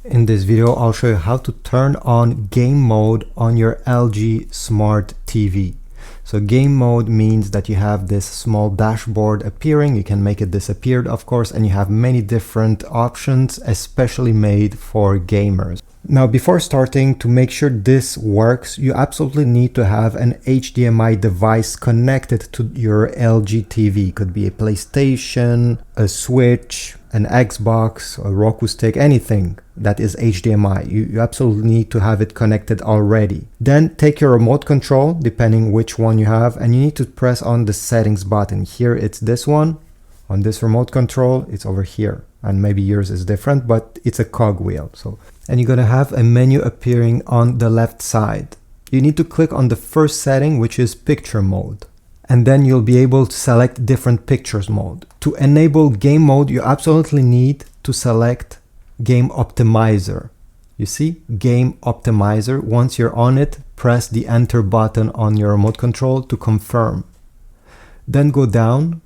In this video, I'll show you how to turn on game mode on your LG Smart TV. So game mode means that you have this small dashboard appearing. You can make it disappear, of course, and you have many different options, especially made for gamers. Now, before starting, to make sure this works, you absolutely need to have an HDMI device connected to your LG TV. It could be a PlayStation, a Switch, an Xbox, a Roku stick, anything that is HDMI. You absolutely need to have it connected already. Then take your remote control, depending which one you have, and you need to press on the settings button. Here it's this one. On this remote control, it's over here. And maybe yours is different, but it's a cogwheel. And you're gonna have a menu appearing on the left side. You need to click on the first setting, which is picture mode. And then you'll be able to select different pictures mode. To enable game mode, you absolutely need to select Game Optimizer. You see, Game Optimizer. Once you're on it, press the enter button on your remote control to confirm. Then go down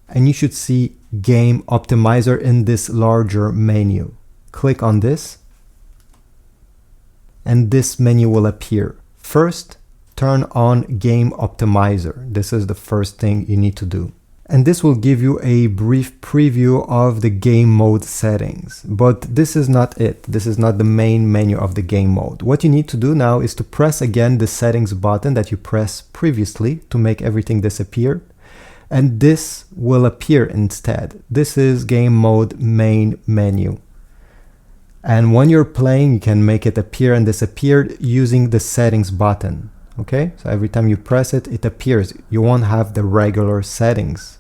and you should see Game Optimizer in this larger menu. Click on this and this menu will appear. First, turn on Game Optimizer. This is the first thing you need to do. And this will give you a brief preview of the game mode settings. But this is not it. This is not the main menu of the game mode. What you need to do now is to press again the settings button that you pressed previously to make everything disappear. And this will appear instead. This is game mode main menu. And when you're playing, you can make it appear and disappear using the settings button. Okay, so every time you press it, it appears. You won't have the regular settings.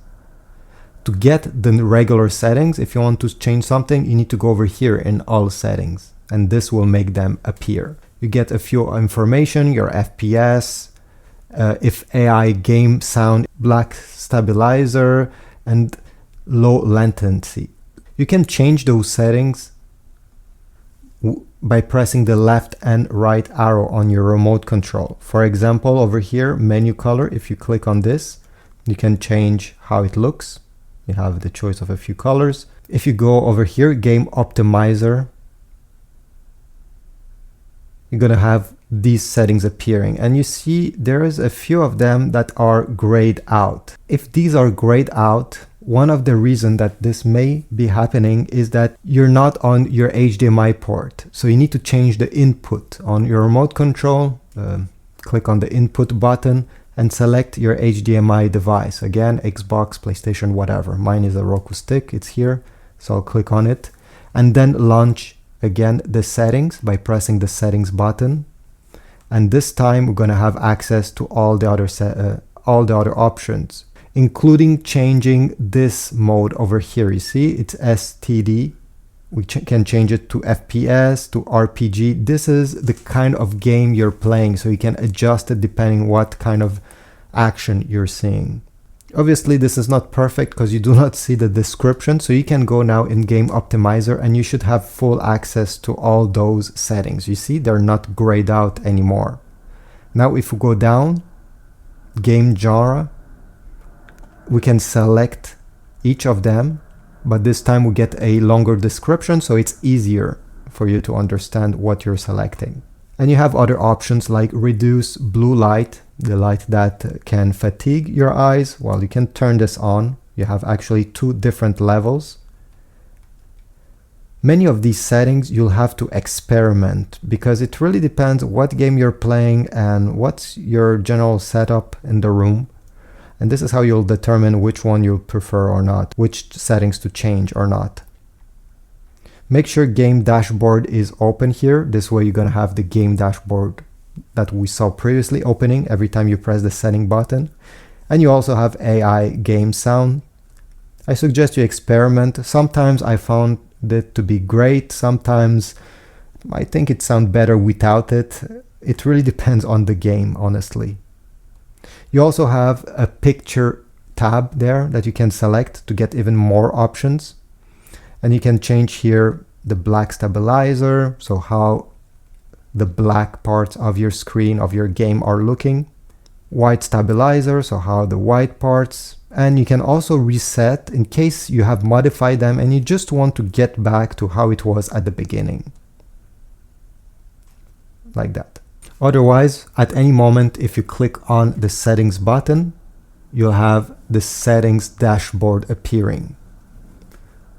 To get the regular settings, if you want to change something, you need to go over here in all settings, and this will make them appear. You get a few information, your FPS, if AI game sound, black stabilizer, and low latency. You can change those settings by pressing the left and right arrow on your remote control. For example, over here, menu color, if you click on this, you can change how it looks. You have the choice of a few colors. If you go over here, Game Optimizer, you're gonna have these settings appearing. And you see there is a few of them that are grayed out. If these are grayed out, one of the reasons that this may be happening is that you're not on your HDMI port. So you need to change the input on your remote control. Click on the input button and select your HDMI device. Again, Xbox, PlayStation, whatever. Mine is a Roku stick, it's here. So I'll click on it and then launch again the settings by pressing the settings button. And this time we're gonna have access to all the other options, including changing this mode over here. You see, it's STD. We can change it to FPS, to RPG. This is the kind of game you're playing, so you can adjust it depending what kind of action you're seeing. Obviously, this is not perfect because you do not see the description, so you can go now in Game Optimizer and you should have full access to all those settings. You see, they're not grayed out anymore. Now, if we go down, game genre, we can select each of them, but this time we get a longer description, so it's easier for you to understand what you're selecting. And you have other options like reduce blue light, the light that can fatigue your eyes. Well, you can turn this on. You have actually two different levels. Many of these settings you'll have to experiment because it really depends what game you're playing and what's your general setup in the room. And this is how you'll determine which one you'll prefer or not, which settings to change or not. Make sure game dashboard is open here. This way you're gonna have the game dashboard that we saw previously opening every time you press the setting button. And you also have AI game sound. I suggest you experiment. Sometimes I found it to be great. Sometimes I think it sounds better without it. It really depends on the game, honestly. You also have a picture tab there that you can select to get even more options. And you can change here the black stabilizer, so how the black parts of your screen of your game are looking. White stabilizer, so how the white parts. And you can also reset in case you have modified them and you just want to get back to how it was at the beginning. like that. Otherwise, at any moment, if you click on the settings button, you'll have the settings dashboard appearing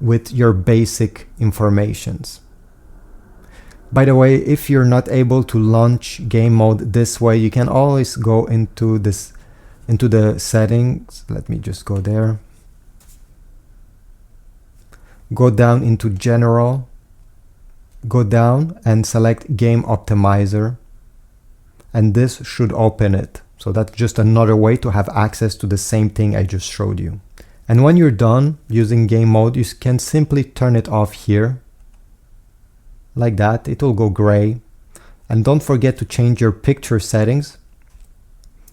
with your basic informations. By the way, if you're not able to launch game mode this way, you can always go into the settings. Let me just go there. Go down into general, go down and select game optimizer, and this should open it. So that's just another way to have access to the same thing I just showed you. And when you're done using game mode, you can simply turn it off here. Like that, it will go gray. And don't forget to change your picture settings.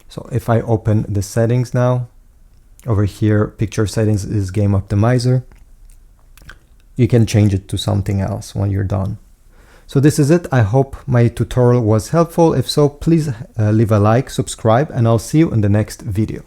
So if I open the settings now, over here, picture settings is game optimizer. You can change it to something else when you're done. So this is it. I hope my tutorial was helpful. If so, please leave a like, subscribe, and I'll see you in the next video.